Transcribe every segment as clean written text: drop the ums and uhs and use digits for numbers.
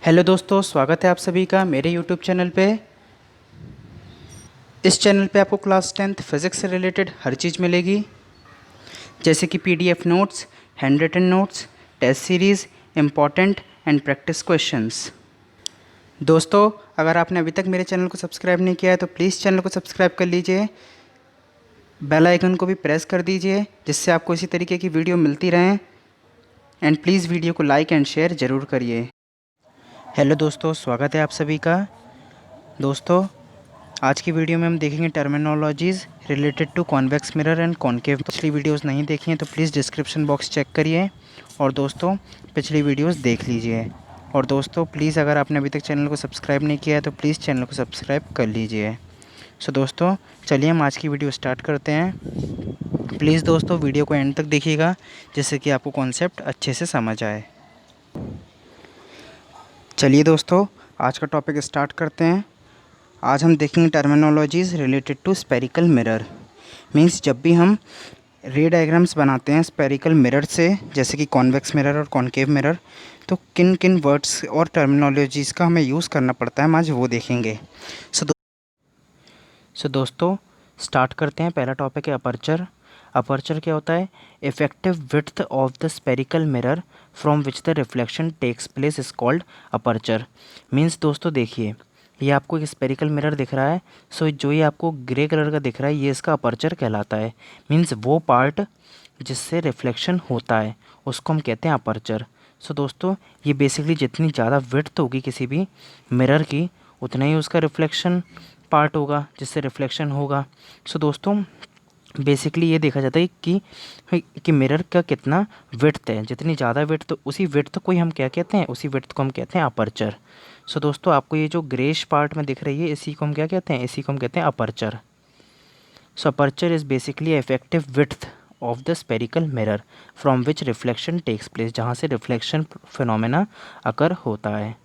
Hello दोस्तों, स्वागत है आप सभी का मेरे यूट्यूब चैनल पे। इस चैनल पे आपको क्लास 10th फिज़िक्स से रिलेटेड हर चीज़ मिलेगी, जैसे कि PDF notes, handwritten notes, test series, important and practice questions. दोस्तों, अगर आपने अभी तक मेरे चैनल को सब्सक्राइब नहीं किया है तो प्लीज़ चैनल को सब्सक्राइब कर लीजिए, बेल आइकन को भी प्रेस कर दीजिए, जिससे आपको इसी तरीके की वीडियो मिलती रहें। एंड प्लीज़ वीडियो को लाइक एंड शेयर ज़रूर करिए। हेलो दोस्तों, स्वागत है आप सभी का। दोस्तों, आज की वीडियो में हम देखेंगे terminologies related to convex mirror and concave. पिछली वीडियोस नहीं देखी हैं तो प्लीज़ डिस्क्रिप्शन बॉक्स चेक करिए और दोस्तों पिछली वीडियोस देख लीजिए। और दोस्तों प्लीज़, अगर आपने अभी तक चैनल को सब्सक्राइब नहीं किया है तो प्लीज़ चैनल को सब्सक्राइब कर लीजिए। सो दोस्तों, चलिए हम आज की वीडियो स्टार्ट करते हैं। प्लीज़ दोस्तों, वीडियो को एंड तक देखिएगा, जिससे कि आपको कॉन्सेप्ट अच्छे से समझ आए। चलिए दोस्तों, आज का टॉपिक स्टार्ट करते हैं। आज हम देखेंगे terminologies related to spherical mirror. Means जब भी हम रे डायग्राम्स बनाते हैं स्पेरिकल मिरर से, जैसे कि कॉन्वेक्स मिरर और कॉनकेव मिरर, तो किन किन वर्ड्स और टर्मिनोलॉजीज़ का हमें यूज़ करना पड़ता है, हम आज वो देखेंगे। सो दोस्तों, स्टार्ट करते हैं। पहला टॉपिक है अपर्चर। अपर्चर क्या होता है? Effective width of the spherical mirror from which the reflection takes place is called aperture. Means दोस्तों देखिए, ये आपको एक स्पेरिकल मिरर दिख रहा है। सो जो ये आपको ग्रे कलर का दिख रहा है, ये इसका अपर्चर कहलाता है। मीन्स वो पार्ट जिससे रिफ्लेक्शन होता है उसको हम कहते हैं अपर्चर। सो दोस्तों, ये बेसिकली जितनी ज़्यादा विड्थ होगी किसी भी मिरर की, उतना ही उसका रिफ्लेक्शन पार्ट होगा जिससे रिफ्लेक्शन होगा। सो दोस्तों, बेसिकली ये देखा जाता है कि मिरर का कितना विड्थ है। जितनी ज़्यादा विड्थ, तो उसी विड्थ को ही हम क्या कहते हैं, उसी विड्थ को हम कहते हैं अपर्चर। सो दोस्तों, आपको ये जो ग्रेश पार्ट में दिख रही है, इसी को हम क्या कहते हैं, इसी को हम कहते हैं aperture. So aperture is basically effective width of the spherical mirror from which reflection takes place, जहाँ से रिफ्लेक्शन फिनोमेना अकर होता है।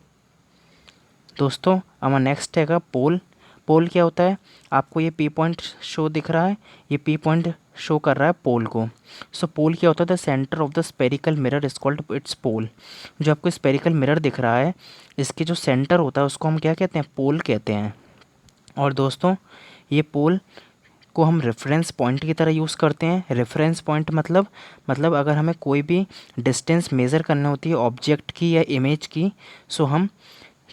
दोस्तों, हमारा नेक्स्ट है पोल। पोल क्या होता है? आपको ये पी पॉइंट शो दिख रहा है, ये पी पॉइंट शो कर रहा है पोल को। सो पोल क्या होता है? The centre of the spherical mirror is called its pole. जो आपको स्पेरिकल मिरर दिख रहा है, इसके जो सेंटर होता है उसको हम क्या कहते हैं? पोल कहते हैं। और दोस्तों, ये पोल को हम रेफरेंस पॉइंट की तरह यूज़ करते हैं। रेफरेंस पॉइंट मतलब अगर हमें कोई भी डिस्टेंस मेज़र करनी होती है ऑब्जेक्ट की या इमेज की, सो हम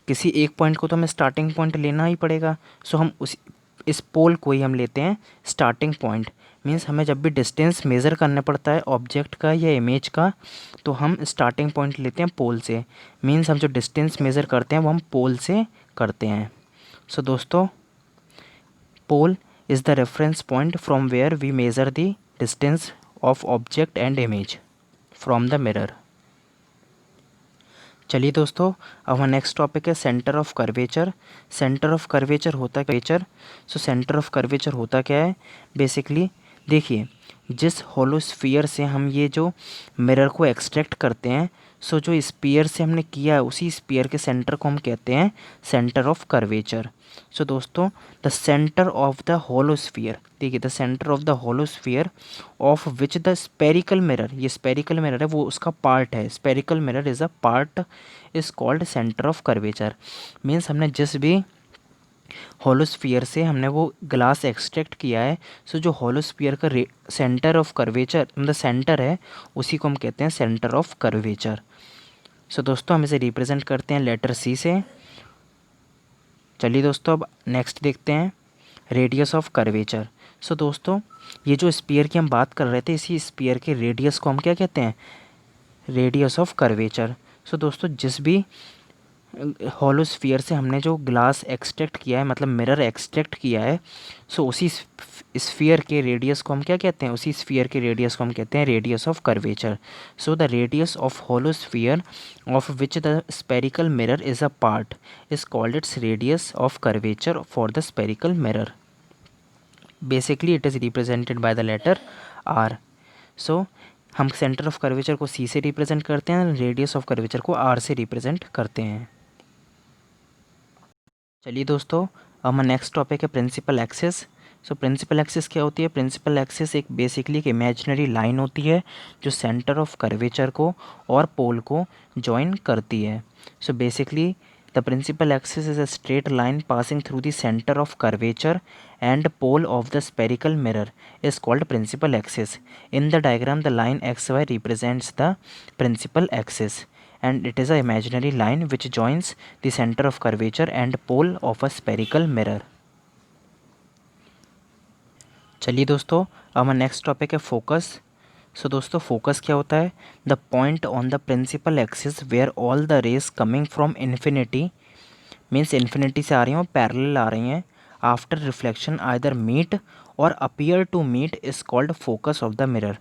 किसी एक पॉइंट को तो हमें स्टार्टिंग पॉइंट लेना ही पड़ेगा। सो हम इस पोल को ही हम लेते हैं स्टार्टिंग पॉइंट। मीन्स हमें जब भी डिस्टेंस मेज़र करना पड़ता है ऑब्जेक्ट का या इमेज का, तो हम स्टार्टिंग पॉइंट लेते हैं पोल से। मीन्स हम जो डिस्टेंस मेज़र करते हैं वो हम पोल से करते हैं। सो दोस्तों, पोल is the reference point from where we measure the distance of object and image from the mirror। चलिए दोस्तों, अब हमारा नेक्स्ट टॉपिक है centre of curvature. Centre of curvature होता क्या? सो सेंटर ऑफ कर्वेचर होता क्या है? बेसिकली देखिए, जिस होलो स्फीयर से हम ये जो मिरर को एक्सट्रैक्ट करते हैं, सो जो स्पीयर से हमने किया है उसी स्पीयर के सेंटर को हम कहते हैं सेंटर ऑफ कर्वेचर। सो दोस्तों, the centre of the hollow sphere, देखिए the centre of the hollow sphere of which the spherical mirror, ये स्पेरिकल मिरर है वो उसका पार्ट है। Spherical mirror is a part is called centre of curvature. Means हमने जिस भी होलोस्फीयर से हमने वो ग्लास एक्सट्रैक्ट किया है, सो जो होलोस्फीयर का सेंटर ऑफ कर्वेचर मतलब सेंटर है, उसी को हम कहते हैं सेंटर ऑफ कर्वेचर। सो दोस्तों, हम इसे रिप्रेजेंट करते हैं लेटर सी से। चलिए दोस्तों, अब नेक्स्ट देखते हैं रेडियस ऑफ कर्वेचर। सो दोस्तों, ये जो स्पीयर की हम बात कर रहे थे, इसी स्पीयर के रेडियस को हम क्या कहते हैं? Radius of curvature. सो दोस्तों, जिस भी हॉलो स्फीयर से हमने जो ग्लास एक्सट्रैक्ट किया है, मतलब मिरर एक्सट्रैक्ट किया है, सो उसी स्फीयर के रेडियस को हम क्या कहते हैं? उसी स्फीयर के रेडियस को हम कहते हैं radius of curvature. So the radius of hollow sphere of which the spherical mirror is a part is called its radius of curvature for the spherical mirror. Basically it is represented by the letter R. So हम centre of curvature को सी से represent करते हैं, radius of curvature को are से represent करते हैं। चलिए दोस्तों, अब हमारा नेक्स्ट टॉपिक है principal axis. So principal axis क्या होती है? प्रिंसिपल एक्सिस एक बेसिकली एक इमेजिनरी लाइन होती है जो सेंटर ऑफ कर्वेचर को और पोल को जॉइन करती है। So basically the principal axis is a straight line passing through the center of curvature and pole of the spherical mirror is called principal axis. In the diagram the line xy represents the principal axis and it is a imaginary line which joins the center of curvature and pole of a spherical mirror. चलिए दोस्तों, अब हमारा next topic है focus. So दोस्तों focus क्या होता है? The point on the principal axis where all the rays coming from infinity, means infinity से आ रही हैं और पैरेलल आ रही हैं, आफ्टर रिफ्लेक्शन आइदर मीट और appear to meet is called focus of the mirror.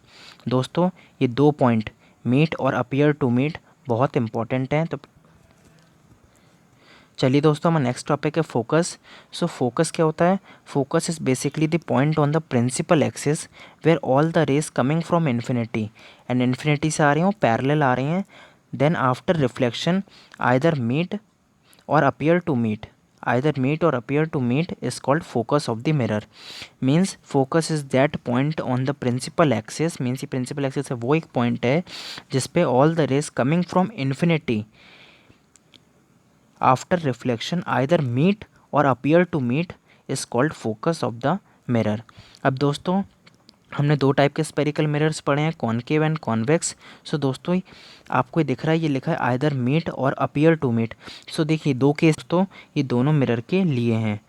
दोस्तों ये दो पॉइंट मीट और अपीयर टू मीट बहुत इंपॉर्टेंट हैं. तो चलिए दोस्तों, हमारा नेक्स्ट टॉपिक है फोकस. सो फोकस क्या होता है? Focus is basically the point on the principal axis where all the rays coming from infinity, and infinity से आ रही हैं और पैरेलल आ रही हैं, then after reflection either meet और appear to meet, either meet और appear to meet is called focus of the mirror. Means focus is that point on the principal axis, means ये प्रिंसिपल एक्सिस है वो एक point है जिसपे all the rays coming from infinity after reflection either meet और appear to meet is called focus of the mirror. अब दोस्तों हमने दो टाइप के स्पेरिकल मिरर्स पढ़े हैं, कॉनकेव एंड कॉन्वेक्स. सो दोस्तों आपको ये दिख रहा है, ये लिखा है आइदर मीट और अपीयर टू मीट. सो देखिए दो केस तो ये दोनों मिरर के लिए हैं,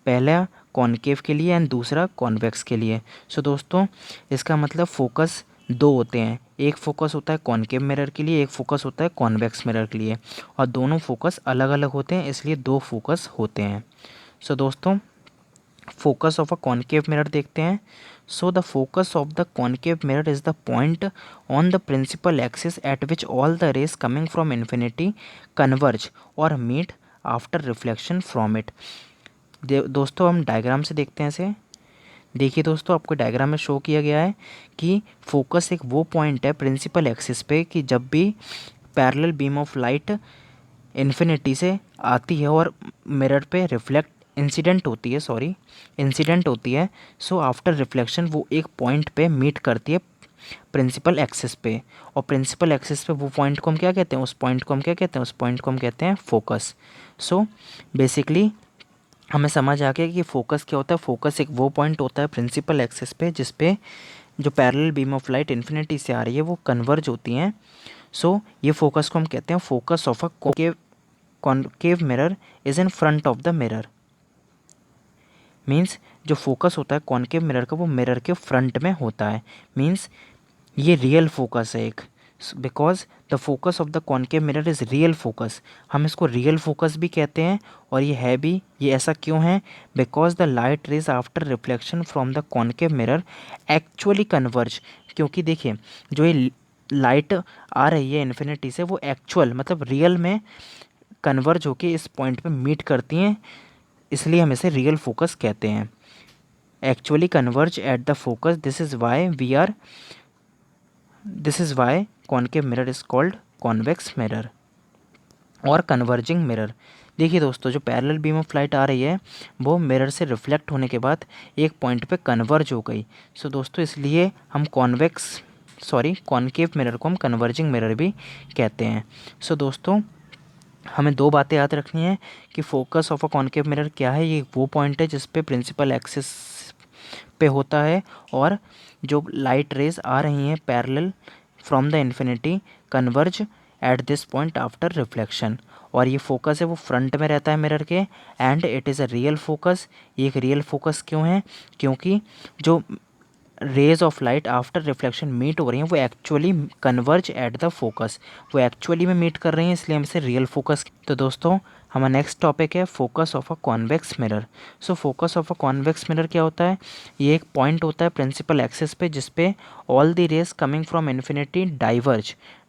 पहला कॉनकेव के लिए एंड दूसरा कॉन्वेक्स के लिए. सो दोस्तों इसका मतलब फोकस दो होते हैं, एक फोकस होता है कॉनकेव मिरर के लिए, एक फोकस होता है कॉन्वेक्स मिरर के लिए, और दोनों फोकस अलग अलग होते हैं, इसलिए दो फोकस होते हैं. सो दोस्तों focus of a concave mirror देखते हैं. So the focus of the concave mirror is the point on the principal axis at which all the rays coming from infinity converge और meet after reflection from it. दोस्तों हम diagram से देखते हैं इसे. देखिए दोस्तों आपको डायग्राम में शो किया गया है कि फोकस एक वो पॉइंट है प्रिंसिपल एक्सिस पे कि जब भी parallel beam of light infinity से आती है और मिरर पे रिफ्लेक्ट इंसिडेंट होती है, सो आफ्टर रिफ्लेक्शन वो एक पॉइंट पे मीट करती है प्रिंसिपल एक्सिस पे, और प्रिंसिपल एक्सिस पे वो पॉइंट को हम क्या कहते हैं? उस पॉइंट को हम कहते हैं फोकस. सो बेसिकली हमें समझ आ गया कि फोकस क्या होता है. फोकस एक वो पॉइंट होता है प्रिंसिपल एक्सिस पे जिस पे जो parallel beam of light infinity से आ रही है वो कन्वर्ज होती हैं. सो ये फोकस को हम कहते हैं focus of a concave mirror is in front of the mirror. Means जो फोकस होता है कॉनकेव मिरर का वो मिरर के फ्रंट में होता है. मीन्स ये रियल फोकस है एक, because the focus of the concave mirror is real focus. हम इसको रियल फोकस भी कहते हैं और ये है भी. ये ऐसा क्यों है? Because the light rays after reflection from the concave mirror actually converge. क्योंकि देखिए जो ये लाइट आ रही है इन्फिनिटी से वो एक्चुअल मतलब रियल में कन्वर्ज होके इस पॉइंट पे मीट करती हैं, इसलिए हम इसे रियल फोकस कहते हैं. Actually converge at the focus, this is why concave mirror is called convex mirror और कन्वर्जिंग मिरर. देखिए दोस्तों जो पैरेलल बीम ऑफ लाइट आ रही है वो मिरर से रिफ्लेक्ट होने के बाद एक पॉइंट पे कन्वर्ज हो गई. सो दोस्तों इसलिए हम कॉनकेव मिरर को हम कन्वर्जिंग मिरर भी कहते हैं. सो दोस्तों हमें दो बातें याद रखनी है कि focus of a concave mirror क्या है. ये वो पॉइंट है जिस पे प्रिंसिपल एक्सिस पे होता है और जो लाइट रेज आ रही हैं parallel from the infinity converge at this point after reflection, और ये फोकस है वो फ्रंट में रहता है मिरर के, and it is a real focus. ये एक रियल फोकस क्यों है? क्योंकि जो rays of light after reflection meet हो रही हैं वो actually converge at the focus, वो एक्चुअली में मीट कर रही हैं, इसलिए हम इसे रियल फोकस. तो दोस्तों हमारा नेक्स्ट टॉपिक है focus of a convex mirror. So focus of a convex mirror क्या होता है? ये एक पॉइंट होता है प्रिंसिपल एक्सिस पे जिस पे all the rays coming from infinity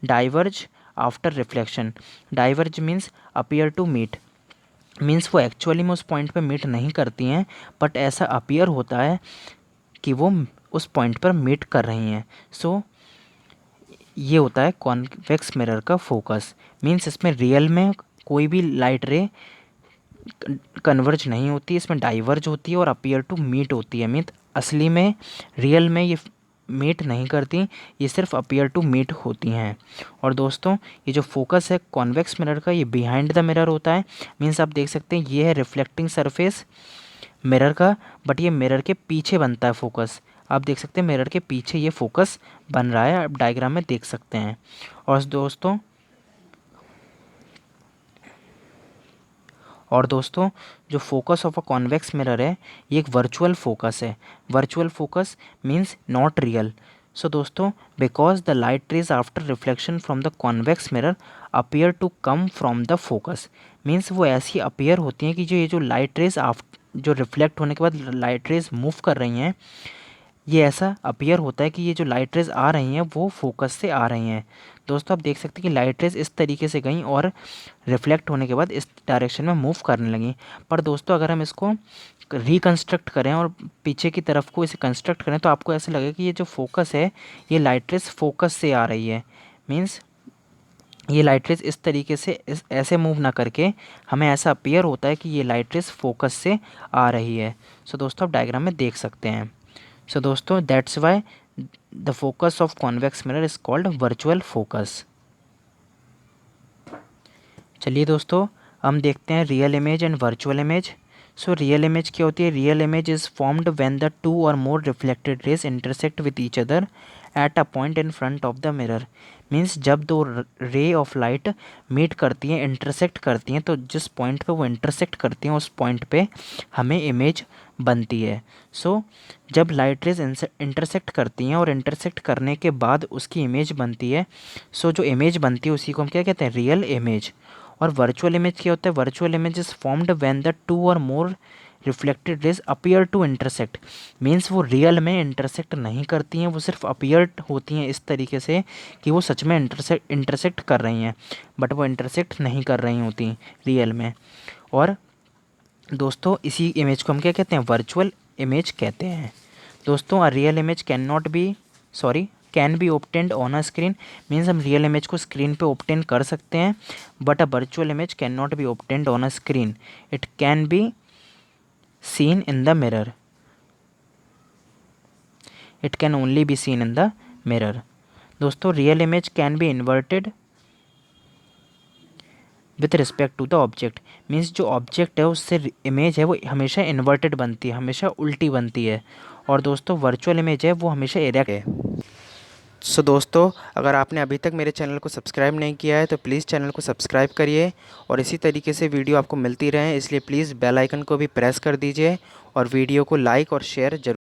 diverge after reflection. Diverge means appear to meet, means वो एक्चुअली में उस पॉइंट पे मीट नहीं करती हैं, बट ऐसा अपीयर होता है कि वो उस पॉइंट पर मीट कर रही हैं. सो ये होता है कॉन्वेक्स मिरर का फोकस. मीन्स इसमें रियल में कोई भी लाइट रे कन्वर्ज नहीं होती, इसमें डाइवर्ज होती है और अपीयर टू मीट होती है. मीन्स असली में रियल में ये मीट नहीं करती, ये सिर्फ अपीयर टू मीट होती हैं। और दोस्तों ये जो फोकस है कॉन्वेक्स मिरर का, ये बिहाइंड द मिरर होता है। मीन्स आप देख सकते हैं ये है रिफ्लेक्टिंग सरफेस मिरर का, बट ये मिरर के पीछे बनता है फोकस। आप देख सकते हैं मिरर के पीछे ये फोकस बन रहा है, आप डायग्राम में देख सकते हैं। और दोस्तों जो focus of a convex mirror है ये एक वर्चुअल फोकस है। Virtual focus means not real. So दोस्तों because the light rays after reflection from the convex mirror appear to come from the focus, means वो ऐसी अपीयर होती हैं कि ये जो लाइट रेज जो रिफ्लेक्ट होने के बाद लाइट रेज मूव कर रही हैं, ये ऐसा अपीयर होता है कि ये जो लाइट रेज आ रही हैं वो फोकस से आ रही हैं। दोस्तों आप देख सकते हैं कि लाइट रेज इस तरीके से गई और रिफ्लेक्ट होने के बाद इस डायरेक्शन में मूव करने लगी। पर दोस्तों अगर हम इसको रिकंस्ट्रक्ट करें और पीछे की तरफ को इसे कंस्ट्रक्ट करें तो आपको ऐसा लगेगा कि ये जो फोकस है ये लाइट रेज फोकस से आ रही है। मीन्स ये लाइट रेज इस तरीके से ऐसे मूव ना करके हमें ऐसा अपीयर होता है कि ये लाइट रेज फोकस से आ रही है। सो दोस्तों आप डायग्राम में देख सकते हैं। सो दोस्तों that's why the focus of convex mirror is called virtual focus. चलिए दोस्तों हम देखते हैं real image and virtual image. So real image क्या होती है? Real image is formed when the two और more reflected rays intersect with each other at a point in front of the mirror. Means जब दो ray of light meet करती हैं, intersect करती हैं, तो जिस पॉइंट पे वो इंटरसेक्ट करती हैं उस पॉइंट पे हमें इमेज बनती है। सो जब लाइट रेज इंटरसेक्ट करती हैं और इंटरसेक्ट करने के बाद उसकी इमेज बनती है, सो जो इमेज बनती है उसी को हम क्या कहते हैं? Real image. और वर्चुअल इमेज क्या होता है? Virtual image is formed when the two और more reflected rays appear to intersect. Means वो रियल में इंटरसेक्ट नहीं करती हैं, वो सिर्फ अपीयर होती हैं इस तरीके से कि वो सच में इंटरसेक्ट कर रही हैं, बट वो इंटरसेक्ट नहीं कर रही होती रियल में। और दोस्तों इसी इमेज को हम क्या कहते हैं? वर्चुअल इमेज कहते हैं। दोस्तों a real image can be obtained on a screen. Means हम रियल इमेज को स्क्रीन पे ऑब्टेन कर सकते हैं, but a virtual image can not be obtained on a screen, it can be seen in the mirror. It can only be seen in the mirror. दोस्तों real image can be inverted with respect to the object. Means जो object है उससे image है वो हमेशा inverted बनती है, हमेशा उल्टी बनती है। और दोस्तों वर्चुअल इमेज है वो हमेशा इरेक्ट है। सो दोस्तों अगर आपने अभी तक मेरे चैनल को सब्सक्राइब नहीं किया है तो प्लीज़ चैनल को सब्सक्राइब करिए और इसी तरीके से वीडियो आपको मिलती रहे, इसलिए प्लीज़ बेल आइकन को भी प्रेस कर दीजिए और वीडियो को लाइक और शेयर जरूर